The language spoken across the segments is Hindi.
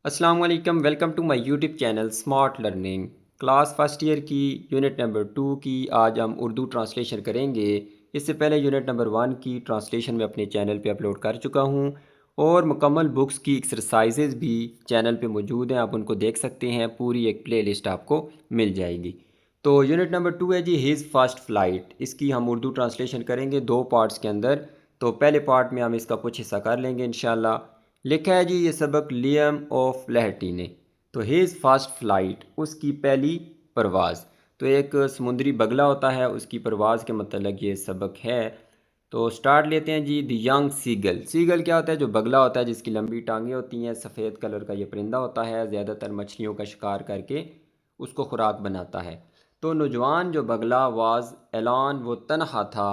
अस्सलाम वालेकुम। Welcome to my YouTube channel smart learning. Class first year की यूनिट नंबर 2 की आज हम उर्दू ट्रांसलेशन करेंगे। इससे पहले यूनिट नंबर 1 की ट्रांसलेशन मैं अपने चैनल पे अपलोड कर चुका हूँ और मुकम्मल बुक्स की एक्सरसाइजेज भी चैनल पे मौजूद हैं, आप उनको देख सकते हैं। पूरी एक प्लेलिस्ट आपको मिल जाएगी। तो यूनिट नंबर 2 है जी हिज फर्स्ट फ़्लाइट। इसकी हम उर्दू ट्रांसलेशन करेंगे दो पार्ट्स के अंदर। तो पहले पार्ट में हम इसका कुछ हिस्सा कर लेंगे इंशाल्लाह। लिखा है जी ये सबक लियम ऑफ लहटी ने। तो हिज फर्स्ट फ़्लाइट, उसकी पहली परवाज़। तो एक समुद्री बगला होता है, उसकी परवाज़ के मतलब ये सबक है। तो स्टार्ट लेते हैं जी। The young seagull. सीगल क्या होता है? जो बगला होता है जिसकी लंबी टांगें होती हैं, सफ़ेद कलर का ये परिंदा होता है, ज़्यादातर मछलियों का शिकार करके उसको खुराक बनाता है। तो नौजवान जो बगला वाज एलान, वो तनहा था,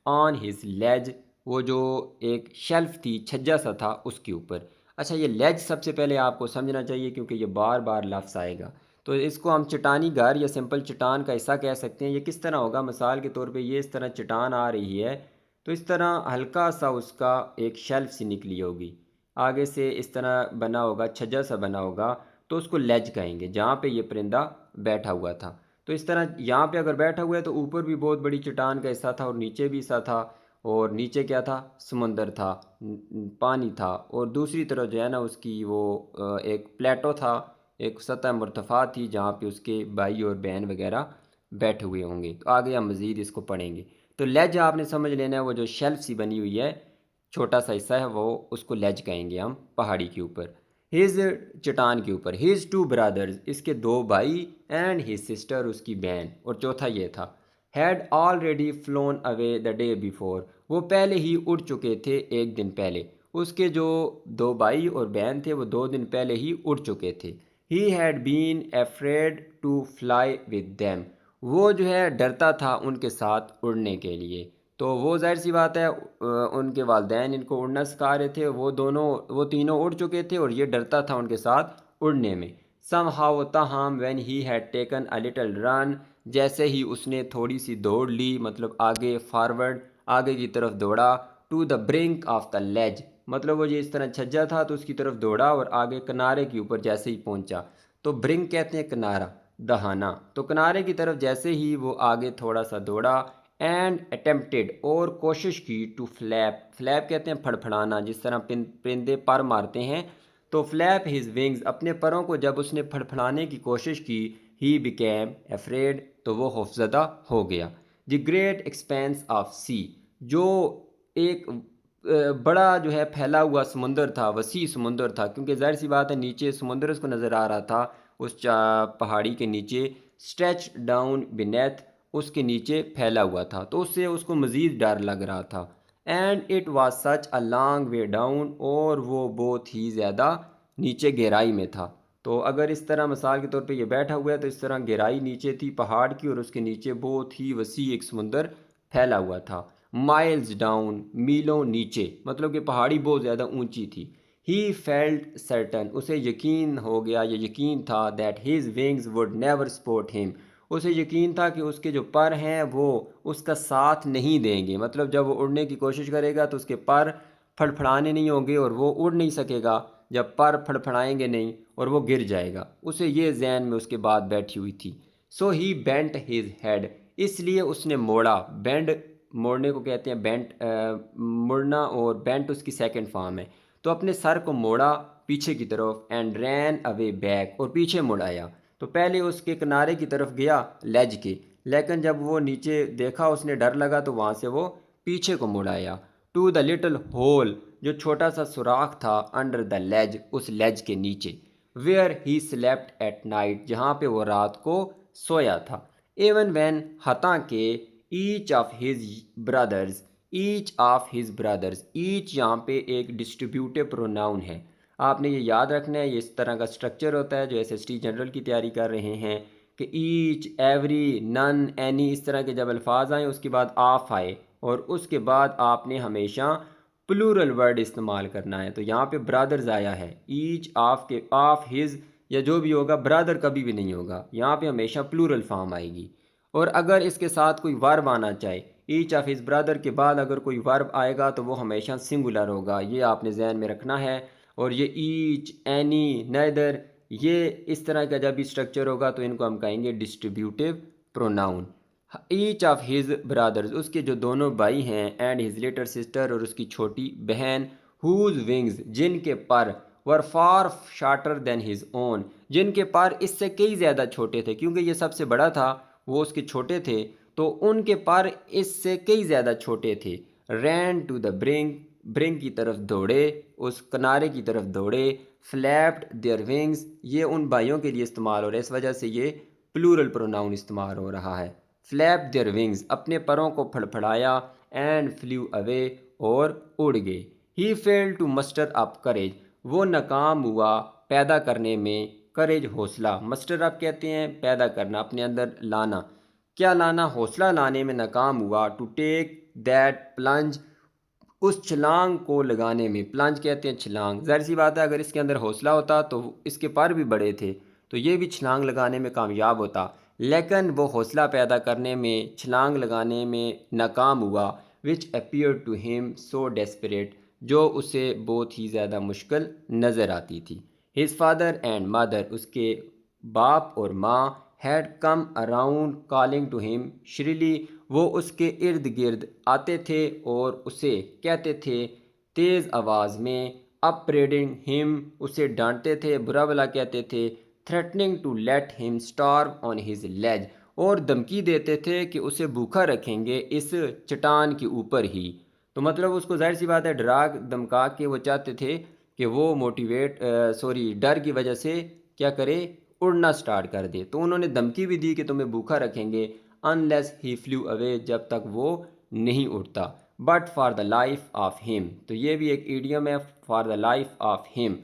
ऑन हिज लेज, वो जो एक शेल्फ थी, छज्जा सा था उसके ऊपर। अच्छा, ये लेज सबसे पहले आपको समझना चाहिए क्योंकि ये बार बार लफ्ज़ आएगा। तो इसको हम चटानी घर या सिंपल चट्टान का हिस्सा कह सकते हैं। ये किस तरह होगा? मिसाल के तौर पे ये इस तरह चट्टान आ रही है, तो इस तरह हल्का सा उसका एक शेल्फ सी निकली होगी, आगे से इस तरह बना होगा, छज्जा सा बना होगा, तो उसको लेज कहेंगे जहाँ पे ये परिंदा बैठा हुआ था। तो इस तरह यहाँ पे अगर बैठा हुआ है तो ऊपर भी बहुत बड़ी चट्टान का हिस्सा था और नीचे भी हिस्सा था। और नीचे क्या था? समंदर था, पानी था। और दूसरी तरफ जो है ना उसकी वो एक प्लेटो था, एक सतह मुर्तफ़ा थी जहाँ पे उसके भाई और बहन वगैरह बैठे हुए होंगे। तो आगे हम मज़ीद इसको पढ़ेंगे। तो लेज आपने समझ लेना है, वो जो शेल्फ सी बनी हुई है, छोटा सा हिस्सा है वो, उसको लेज कहेंगे हम पहाड़ी के ऊपर। हिज, चट्टान के ऊपर। हिज टू ब्रदर्स, इसके दो भाई, एंड हिज सिस्टर, उसकी बहन। और चौथा ये था, had already phloem away the day before, वो पहले ही उड़ चुके थे एक दिन पहले। उसके जो दो भाई और बहन थे वो 2 दिन पहले ही उड़ चुके थे। He had been afraid to fly with them, वो जो है डरता था उनके साथ उड़ने के लिए। तो वो जाहिर सी बात है, उनके वालदैन इनको उड़ना सिखा रहे थे। वो तीनों उड़ चुके थे और ये डरता था उनके साथ उड़ने में। सम हाउ ताहम when he had taken a little run, जैसे ही उसने थोड़ी सी दौड़ ली, मतलब आगे फॉरवर्ड, आगे की तरफ दौड़ा, to the brink of the ledge, मतलब वो ये इस तरह छज्जा था तो उसकी तरफ दौड़ा और आगे किनारे के ऊपर जैसे ही पहुंचा, तो ब्रिंक कहते हैं किनारा, दहाना। तो किनारे की तरफ जैसे ही वो आगे थोड़ा सा दौड़ा, एंड अटेम्प्टेड, और कोशिश की, टू फ्लैप, फ्लैप कहते हैं फड़फड़ाना, जिस तरह परिंदे पर मारते हैं। तो फ्लैप हिज विंग्स, अपने परों को जब उसने फड़फड़ाने की कोशिश की, ही बिकेम अफ्रेड, तो वो खौफजदा हो गया। द ग्रेट एक्सपेंस ऑफ सी, जो एक बड़ा जो है फैला हुआ समुंदर था, वसी समुंदर था, क्योंकि जाहिर सी बात है नीचे समुंदर उसको नज़र आ रहा था उस पहाड़ी के नीचे। स्ट्रेच डाउन बिनेथ, उसके नीचे फैला हुआ था, तो उससे उसको मज़ीद डर लग रहा था। And it was such a long way down, और वो बहुत ही ज़्यादा नीचे गहराई में था। तो अगर इस तरह मिसाल के तौर पे ये बैठा हुआ है तो इस तरह गहराई नीचे थी पहाड़ की, और उसके नीचे बहुत ही वसी एक समुंदर फैला हुआ था। माइल्स डाउन, मीलों नीचे, मतलब कि पहाड़ी बहुत ज़्यादा ऊंची थी। ही फेल्ट सर्टन, उसे यकीन हो गया, ये यकीन था, that his wings would never support him, उसे यकीन था कि उसके जो पर हैं वो उसका साथ नहीं देंगे। मतलब जब वो उड़ने की कोशिश करेगा तो उसके पर फड़फड़ाने नहीं होंगे और वो उड़ नहीं सकेगा जब पर फड़फड़ाएंगे नहीं, और वो गिर जाएगा। उसे ये जहन में उसके बाद बैठी हुई थी। सो ही बेंट हिज हेड, इसलिए उसने मोड़ा। बेंड, मोड़ने को कहते हैं बेंट, मुड़ना, और बेंट उसकी सेकंड फॉर्म है। तो अपने सर को मोड़ा पीछे की तरफ, एंड रैन अवे बैक, और पीछे मुड़ आया। तो पहले उसके किनारे की तरफ गया लेज के, लेकिन जब वो नीचे देखा उसने डर लगा तो वहाँ से वो पीछे को मुड़ आया। टू द लिटिल होल, जो छोटा सा सुराख था, अंडर द लेज, उस लेज के नीचे। Where he slept at night, जहाँ पे वो रात को सोया था। एवन वैन, हता के, each of his brothers, each of his brothers, each यहाँ पे एक डिस्ट्रीब्यूटिव प्रोनाउन है। आपने ये याद रखना है, ये इस तरह का स्ट्रक्चर होता है जो एसएसटी जनरल की तैयारी कर रहे हैं कि ईच, एवरी, नन, एनी, इस तरह के जब अल्फाज आए उसके बाद ऑफ आए, और उसके बाद आपने हमेशा प्लूरल वर्ड इस्तेमाल करना है। तो यहाँ पे ब्रदर्स आया है, ईच ऑफ के ऑफ हिज या जो भी होगा, ब्रदर कभी भी नहीं होगा, यहाँ पे हमेशा प्लूरल फॉर्म आएगी। और अगर इसके साथ कोई वर्ब आना चाहे, ईच ऑफ हिज ब्रदर के बाद अगर कोई वर्ब आएगा तो वो हमेशा सिंगुलर होगा, ये आपने जहन में रखना है। और ये ईच, एनी, नेदर, ये इस तरह का जब भी स्ट्रक्चर होगा तो इनको हम कहेंगे distributive pronoun. Each of his brothers, उसके जो दोनों भाई हैं, एंड हिज लिटिल सिस्टर, और उसकी छोटी बहन, हुज विंग्स, जिनके पर, वर फार शार्टर देन हिज ओन, जिनके पर इससे कई ज़्यादा छोटे थे, क्योंकि ये सबसे बड़ा था, वो उसके छोटे थे, तो उनके पर इससे कई ज़्यादा छोटे थे। Ran to the brink, brink की तरफ दौड़े, उस किनारे की तरफ दौड़े। फ्लैप्ड देयर विंग्स, ये उन भाइयों के लिए इस्तेमाल हो रहा है, इस वजह से ये प्लूरल प्रोनाउन इस्तेमाल हो रहा है। फ्लैप देयर विंग्स, अपने परों को फड़फड़ाया। एंड फ्लू अवे, और उड़ गए। ही फेल टू मस्टर अप करेज, वो नाकाम हुआ पैदा करने में करेज, हौसला। मस्टर अप कहते हैं पैदा करना, अपने अंदर लाना। क्या लाना? हौसला लाने में नाकाम हुआ। टू टेक दैट प्लंज, उस छलांग को लगाने में। प्लंज कहते हैं छलांग। ज़ाहिर सी बात है, अगर इसके अंदर हौसला होता तो इसके पर भी बड़े थे, तो ये भी छलांग लगाने में कामयाब होता, लेकिन वो हौसला पैदा करने में, छलांग लगाने में नाकाम हुआ। Which appear to him so desperate, जो उसे बहुत ही ज़्यादा मुश्किल नज़र आती थी। हिज फादर एंड मदर, उसके बाप और माँ, had come around calling to him shrilly, वो उसके इर्द गिर्द आते थे और उसे कहते थे तेज़ आवाज़ में। अपरेडिंग हिम, उसे डांटते थे, बुरा भला कहते थे। Threatening to let him starve on his ledge, और धमकी देते थे कि उसे भूखा रखेंगे इस चट्टान के ऊपर ही। तो मतलब उसको ज़ाहिर सी बात है डरा धमका के वो चाहते थे कि वो डर की वजह से क्या करे, उड़ना स्टार्ट कर दे। तो उन्होंने धमकी भी दी कि तुम्हें भूखा रखेंगे, अनलेस ही फ्लू अवे, जब तक वो नहीं उड़ता। But for the life of him, तो ये भी एक ईडियम है, for the life of him.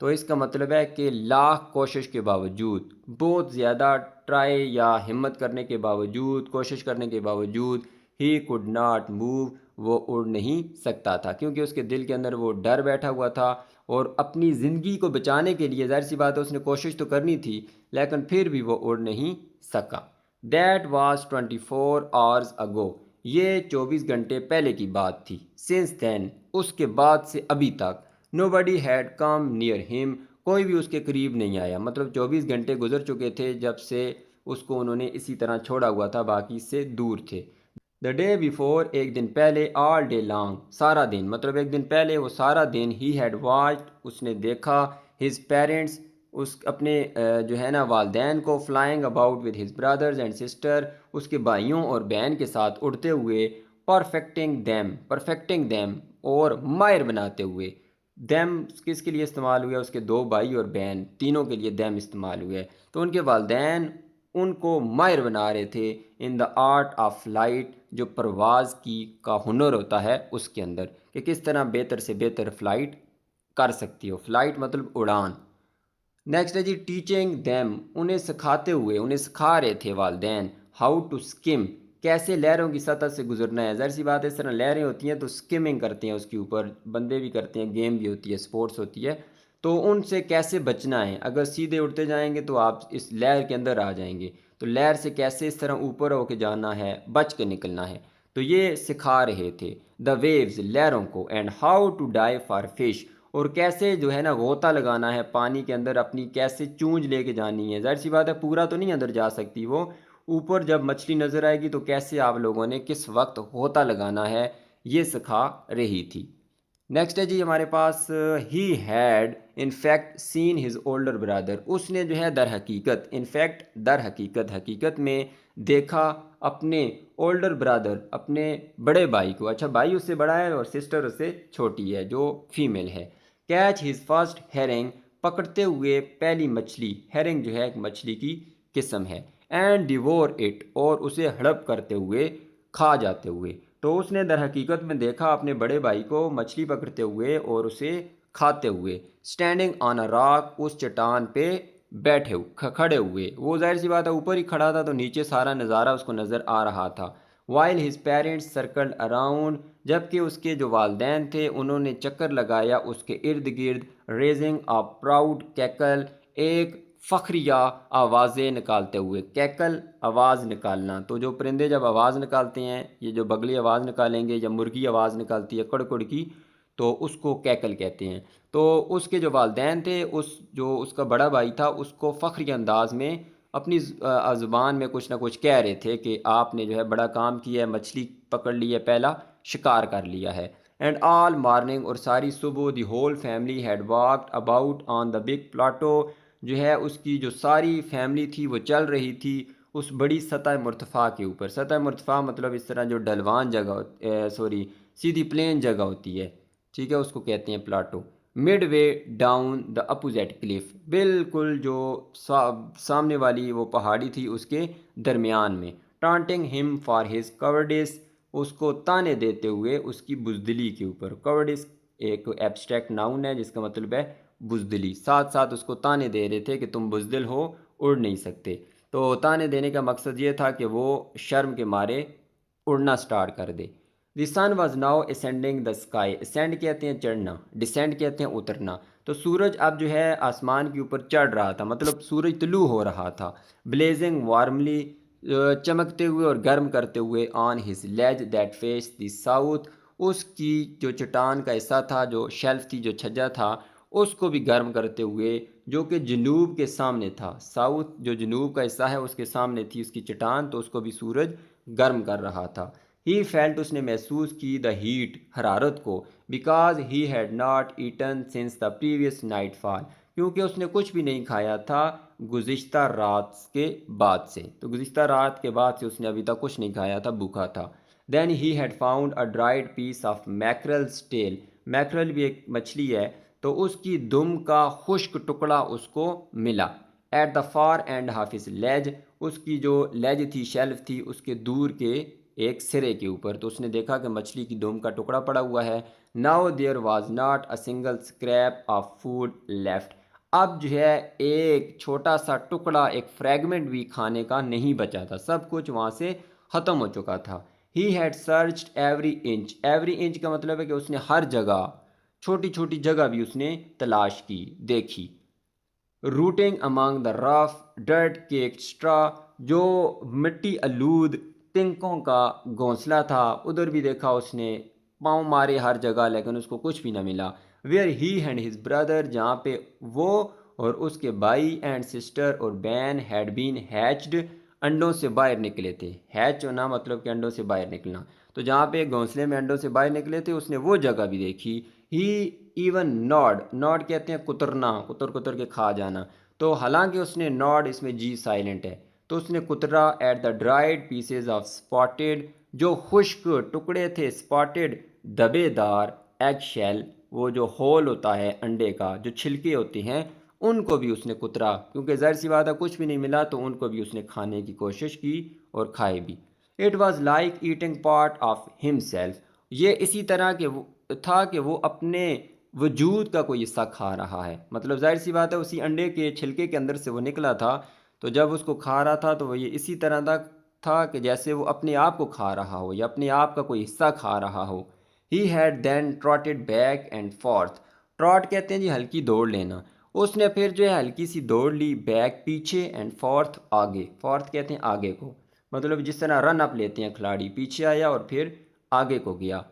तो इसका मतलब है कि लाख कोशिश के बावजूद, बहुत ज़्यादा ट्राई या हिम्मत करने के बावजूद, कोशिश करने के बावजूद, ही कुड नाट मूव, वो उड़ नहीं सकता था, क्योंकि उसके दिल के अंदर वो डर बैठा हुआ था। और अपनी ज़िंदगी को बचाने के लिए ज़ाहिर सी बात है उसने कोशिश तो करनी थी, लेकिन फिर भी वो उड़ नहीं सका। दैट वाज 24 आवर्स अगो, ये 24 घंटे पहले की बात थी। सिंस दैन, उसके बाद से अभी तक। Nobody had come near him, कोई भी उसके करीब नहीं आया। मतलब 24 घंटे गुजर चुके थे जब से उसको उन्होंने इसी तरह छोड़ा हुआ था, बाकी से दूर थे। द डे बिफोर, एक दिन पहले। ऑल डे लॉन्ग, सारा दिन, मतलब एक दिन पहले वो सारा दिन। ही हैड वॉच्ड, उसने देखा। हिज पेरेंट्स, उस अपने जो है ना वालदैन को। Flying about with his brothers and sister, उसके भाइयों और बहन के साथ उड़ते हुए। परफेक्टिंग दैम, और माहिर बनाते हुए। दैम किसके लिए इस्तेमाल हुआ? उसके दो भाई और बहन, तीनों के लिए दैम इस्तेमाल हुआ है। तो उनके वालदैन उनको माहिर बना रहे थे in the art of flight, जो परवाज़ की का हुनर होता है उसके अंदर, कि किस तरह बेहतर से बेहतर फ़्लाइट कर सकती हो। फ़्लाइट मतलब उड़ान। नेक्स्ट है जी टीचिंग दैम, उन्हें सिखाते हुए, उन्हें सिखा रहे थे वालदैन। हाउ टू स्किम, कैसे लहरों की सतह से गुजरना है। ज़ाहिर सी बात है, इस तरह लहरें होती हैं तो स्किमिंग करते हैं उसके ऊपर, बंदे भी करते हैं, गेम भी होती है, स्पोर्ट्स होती है। तो उनसे कैसे बचना है, अगर सीधे उड़ते जाएंगे तो आप इस लहर के अंदर आ जाएंगे, तो लहर से कैसे इस तरह ऊपर होके जाना है, बच के निकलना है, तो ये सिखा रहे थे। द वेव्स, लहरों को। And how to dive for fish, और कैसे जो है ना गोता लगाना है पानी के अंदर, अपनी कैसे चूंज लेके जानी है। जाहिर सी बात है पूरा तो नहीं अंदर जा सकती वो, ऊपर जब मछली नज़र आएगी तो कैसे आप लोगों ने किस वक्त गोता लगाना है, ये सिखा रही थी। नेक्स्ट है जी हमारे पास, he had in fact seen his older brother, उसने जो है दर हकीकत, इनफैक्ट दर हकीकत, हकीकत में देखा अपने ओल्डर ब्रदर, अपने बड़े भाई को। अच्छा, भाई उससे बड़ा है और सिस्टर उससे छोटी है जो फीमेल है। कैच हिज फर्स्ट हेरिंग, पकड़ते हुए पहली मछली। हेरिंग जो है एक मछली की किस्म है। एंड डिवोर इट, और उसे हड़प करते हुए, खा जाते हुए। तो उसने दर हकीकत में देखा अपने बड़े भाई को मछली पकड़ते हुए और उसे खाते हुए। स्टैंडिंग ऑन अ रॉक, उस चट्टान पे बैठे खड़े हुए। वो जाहिर सी बात है ऊपर ही खड़ा था तो नीचे सारा नज़ारा उसको नज़र आ रहा था। While his parents circled around, जबकि उसके जो वालदैन थे उन्होंने चक्कर लगाया उसके इर्द गिर्द। रेजिंग अ प्राउड कैकल, एक फ़ख्रिया आवाज़ें निकालते हुए। कैकल आवाज़ निकालना, तो जो परिंदे जब आवाज़ निकालते हैं, ये जो बगली आवाज़ निकालेंगे या मुर्गी आवाज़ निकालती है कड़ कड़ की, तो उसको कैकल कहते हैं। तो उसके जो वालिदैन थे, जो उसका बड़ा भाई था, उसको फ़ख्र के अंदाज़ में अपनी ज़ुबान में कुछ ना कुछ कह रहे थे कि आपने जो है बड़ा काम किया है, मछली पकड़ ली है, पहला शिकार कर लिया है। एंड ऑल मॉर्निंग, और सारी सुबह, the whole family had walked about on the big plateau, जो है उसकी जो सारी फैमिली थी वो चल रही थी उस बड़ी सतह मुर्तफ़ा के ऊपर। सतह मुर्तफ़ा मतलब इस तरह जो ढलवान जगह, सॉरी, सीधी प्लेन जगह होती है, ठीक है, उसको कहते हैं Plato. Mid way down the opposite Cliff, बिल्कुल जो सामने वाली वो पहाड़ी थी उसके दरमियान में। टांटिंग हिम फॉर हिज कवर्डिस, उसको ताने देते हुए उसकी बुजदिली के ऊपर। कवर्डिस एक एब्स्ट्रैक्ट नाउन है जिसका मतलब है बुजदिली। साथ साथ उसको ताने दे रहे थे कि तुम बुजदिल हो, उड़ नहीं सकते। तो ताने देने का मकसद ये था कि वो शर्म के मारे उड़ना स्टार्ट कर दे। The sun was now ascending the sky, ascend कहते हैं चढ़ना, डिसेंड कहते हैं उतरना। तो सूरज अब जो है आसमान के ऊपर चढ़ रहा था, मतलब सूरज तुलू हो रहा था। ब्लेजिंग वार्मली, चमकते हुए और गर्म करते हुए, on his ledge that face the south, उसकी जो चट्टान का हिस्सा था, जो शेल्फ थी, जो छज्जा था, उसको भी गर्म करते हुए, जो कि जनूब के सामने था। साउथ जो जनूब का हिस्सा है उसके सामने थी उसकी चट्टान, तो उसको भी सूरज गर्म कर रहा था। ही फेल्ट, उसने महसूस की, द हीट, हरारत को, because he had not eaten since the previous nightfall, क्योंकि उसने कुछ भी नहीं खाया था गुज़िश्ता रात के बाद से। तो गुज़िश्ता रात के बाद से उसने अभी तक कुछ नहीं खाया था, भूखा था। Then he had found a dried piece of mackerel tail, mackerel भी एक मछली है, तो उसकी दुम का खुश्क टुकड़ा उसको मिला। At the far end half his ledge, उसकी जो लेज थी, शेल्फ थी, उसके दूर के एक सिरे के ऊपर, तो उसने देखा कि मछली की दुम का टुकड़ा पड़ा हुआ है। Now there was not a single scrap of food left, अब जो है एक छोटा सा टुकड़ा, एक फ्रैगमेंट भी खाने का नहीं बचा था, सब कुछ वहाँ से ख़त्म हो चुका था। He had searched every inch, every inch का मतलब है कि उसने हर जगह, छोटी छोटी जगह भी उसने तलाश की, देखी। Routing among the rough dirt cake straw, जो मिट्टी आलूद तिनकों का घोंसला था, उधर भी देखा उसने, पाँव मारे हर जगह, लेकिन उसको कुछ भी ना मिला। Where he and his brother, जहाँ पे वो और उसके भाई एंड सिस्टर और बहन हैड बीन हैच्ड, अंडों से बाहर निकले थे। हैच होना मतलब कि अंडों से बाहर निकलना। तो जहाँ पे घोंसले में अंडों से बाहर निकले थे उसने वो जगह भी देखी। ही इवन नॉड, नॉड कहते हैं कुतरना, कुतर कुतर के खा जाना। तो हालांकि उसने नॉड, इसमें जी साइलेंट है, तो उसने कुतरा at the dried pieces of spotted, जो खुश्क टुकड़े थे, स्पॉटेड दबेदार एग शेल, वो जो होल होता है अंडे का, जो छिलके होते हैं, उनको भी उसने कुतरा, क्योंकि ज़ाहिर सी बात है कुछ भी नहीं मिला, तो उनको भी उसने खाने की कोशिश की और खाए भी। It was like eating part of himself, ये इसी तरह के वो था कि वो अपने वजूद का कोई हिस्सा खा रहा है। मतलब ज़ाहिर सी बात है उसी अंडे के छिलके के अंदर से वो निकला था, तो जब उसको खा रहा था तो वो ये इसी तरह था कि जैसे वो अपने आप को खा रहा हो या अपने आप का कोई हिस्सा खा रहा हो। He had then trotted back and forth, trot कहते हैं जी हल्की दौड़ लेना। उसने फिर जो है हल्की सी दौड़ ली, बैक पीछे, एंड फोर्थ आगे, फोर्थ कहते हैं आगे को, मतलब जिस तरह रन अप लेते हैं खिलाड़ी, पीछे आया और फिर आगे को गया।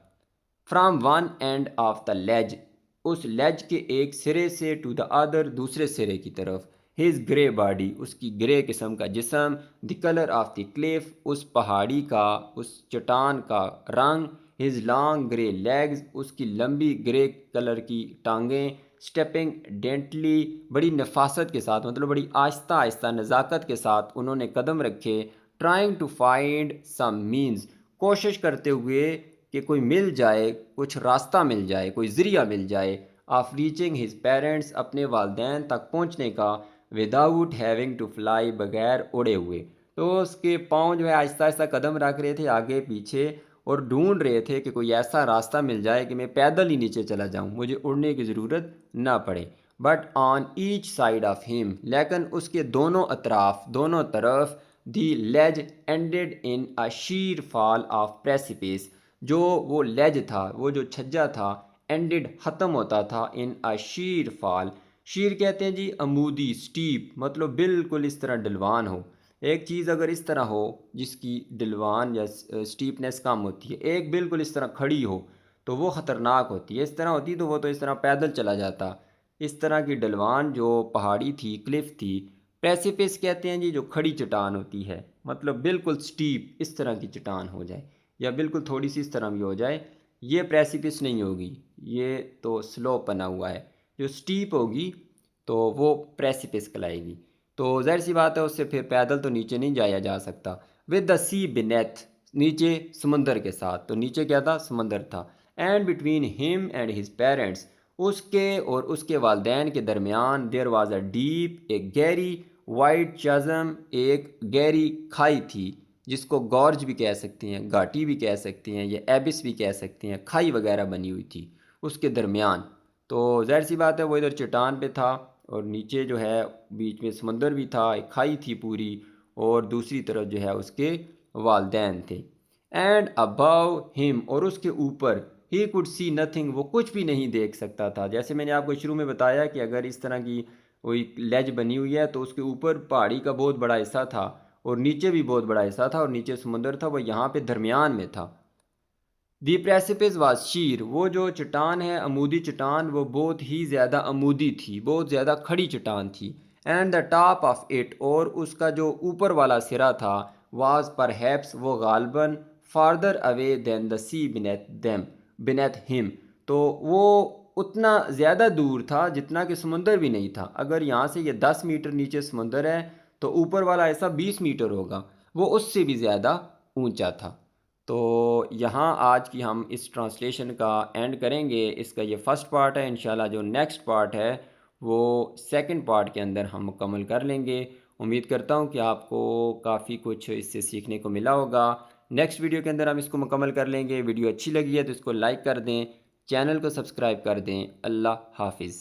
From one end of the लेज, उस लेज के एक सिरे से, टू द अदर, दूसरे सिरे की तरफ। हिज ग्रे बॉडी, उसकी ग्रे किस्म का जिसम। The colour of the Cliff, उस पहाड़ी का, उस चट्टान का रंग। हिज लॉन्ग ग्रे लेग्स, उसकी लंबी ग्रे कलर की टांगें। स्टेपिंग डेंटली, बड़ी नफासत के साथ, मतलब बड़ी आहिस्ता आहिस्ता नज़ाकत के साथ उन्होंने कदम रखे। Trying to find some means, कोशिश करते हुए कि कोई मिल जाए, कुछ रास्ता मिल जाए, कोई ज़रिया मिल जाए। ऑफ रीचिंग हिज पेरेंट्स, अपने वालदैन तक पहुँचने का। विदाउट हैविंग टू फ्लाई, बगैर उड़े हुए। तो उसके पाँव जो है आहिस्ता आहिस्ता कदम रख रहे थे आगे पीछे, और ढूंढ रहे थे कि कोई ऐसा रास्ता मिल जाए कि मैं पैदल ही नीचे चला जाऊं, मुझे उड़ने की ज़रूरत ना पड़े। But on each side of him, लेकिन उसके दोनों अतराफ, दोनों तरफ, the ledge ended in a sheer fall of precipice, जो वो लेज था, वो जो छज्जा था, एंडेड ख़त्म होता था, इन अ शीर फॉल। शीर कहते हैं जी अमूदी, स्टीप, मतलब बिल्कुल इस तरह ढलवान हो। एक चीज़ अगर इस तरह हो जिसकी ढलवान या स्टीपनेस कम होती है, एक बिल्कुल इस तरह खड़ी हो, तो वो ख़तरनाक होती है। इस तरह होती तो वो तो इस तरह पैदल चला जाता। इस तरह की ढलवान जो पहाड़ी थी, क्लिफ थी। प्रेसिपिस कहते हैं जी जो खड़ी चट्टान होती है, मतलब बिल्कुल स्टीप इस तरह की चट्टान हो जाए, या बिल्कुल थोड़ी सी इस तरह भी हो जाए, ये प्रेसिपिस नहीं होगी, ये तो स्लोप बना हुआ है। जो स्टीप होगी तो वो प्रेसिपिस कहलाएगी। तो ज़ाहिर सी बात है उससे फिर पैदल तो नीचे नहीं जाया जा सकता। विद द सी बिनेथ, नीचे समंदर के साथ, तो नीचे क्या था, समंदर था। And between him and his parents, उसके और उसके वालदैन के दरमियान देयर वाज अ डीप, एक गहरी, वाइड चज़म, एक गहरी खाई थी, जिसको गॉर्ज भी कह सकती हैं, घाटी भी कह सकती हैं, या एबिस भी कह सकती हैं, खाई वगैरह बनी हुई थी उसके दरमियान। तो ज़ाहिर सी बात है वो इधर चट्टान पे था, और नीचे जो है बीच में समंदर भी था, एक खाई थी पूरी, और दूसरी तरफ जो है उसके वालदैन थे। एंड अबव हिम, और उसके ऊपर, ही कुड सी नथिंग, वो कुछ भी नहीं देख सकता था। जैसे मैंने आपको शुरू में बताया कि अगर इस तरह की कोई लेज बनी हुई है तो उसके ऊपर पहाड़ी का बहुत बड़ा हिस्सा था, और नीचे भी बहुत बड़ा हिस्सा था, और नीचे समंदर था, वो यहाँ पे दरमियान में था। दी प्रेसिपिस वाज शीर, वो जो चट्टान है, अमूदी चट्टान, वो बहुत ही ज़्यादा अमूदी थी, बहुत ज़्यादा खड़ी चट्टान थी। And the top of it, और उसका जो ऊपर वाला सिरा था, वाज पर हैप्स, वो गालबन, farther away than the sea beneath them, beneath him, तो वो उतना ज़्यादा दूर था जितना कि समुंदर भी नहीं था। अगर यहाँ से ये 10 मीटर नीचे समुंदर है तो ऊपर वाला ऐसा 20 मीटर होगा, वो उससे भी ज़्यादा ऊंचा था। तो यहाँ आज की हम इस ट्रांसलेशन का एंड करेंगे। इसका ये फर्स्ट पार्ट है, इंशाल्लाह जो नेक्स्ट पार्ट है वो सेकंड पार्ट के अंदर हम मुकम्मल कर लेंगे। उम्मीद करता हूँ कि आपको काफ़ी कुछ इससे सीखने को मिला होगा। नेक्स्ट वीडियो के अंदर हम इसको मुकम्मल कर लेंगे। वीडियो अच्छी लगी है तो इसको लाइक कर दें, चैनल को सब्सक्राइब कर दें। अल्लाह हाफिज़।